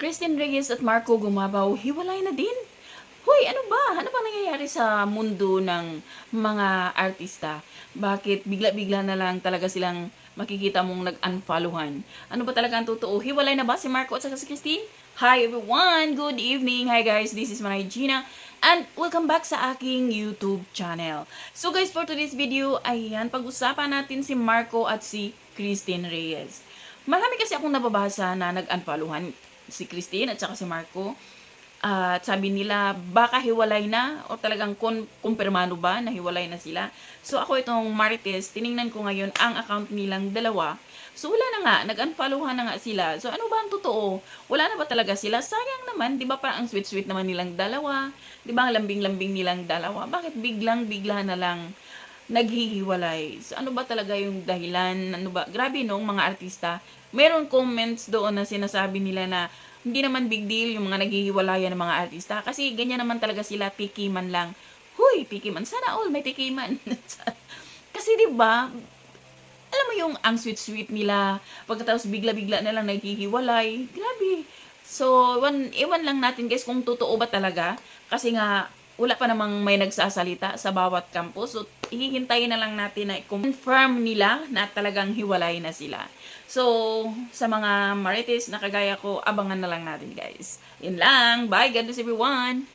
Christine Reyes at Marco Gumabaw, hiwalay na din. Hoy, ano ba? Ano ba nangyayari sa mundo ng mga artista? Bakit bigla-bigla na lang talaga silang makikita mong nag-unfollowan? Ano ba talaga ang totoo? Hiwalay na ba si Marco at saka si Christine? Hi everyone! Good evening! Hi guys! This is Manay Gina and welcome back sa aking YouTube channel. So guys, for today's video, ayan, pag-usapan natin si Marco at si Christine Reyes. Marami kasi akong nababasa na nag-unfollowan si Christine at saka si Marco. At sabi nila, baka hiwalay na o talagang kumpirmado ba na hiwalay na sila. So ako itong Marites, tiningnan ko ngayon ang account nilang dalawa. So wala na nga, nag-unfollowan na nga sila. So ano ba ang totoo? Wala na ba talaga sila? Sayang naman, di ba parang ang sweet-sweet naman nilang dalawa? Di ba ang lambing-lambing nilang dalawa? Bakit biglang-bigla na lang naghihiwalay? So ano ba talaga yung dahilan? Ano ba? Grabe no, mga artista. Meron comments doon na sinasabi nila na hindi naman big deal yung mga naghihiwalayan ng mga artista. Kasi ganyan naman talaga sila, tikiman lang. Huy, tikiman. Sana all may tikiman. Kasi 'di ba, alam mo yung ang sweet-sweet nila, pagkatapos bigla-bigla na lang naghihiwalay. Grabe. So, iwan lang natin guys kung totoo ba talaga. Kasi nga, wala pa namang may nagsasalita sa bawat campus. So, hihintayin na lang natin na confirm nila na talagang hiwalay na sila. So, sa mga marites na kagaya ko, abangan na lang natin guys. Yun lang. Bye. God bless everyone.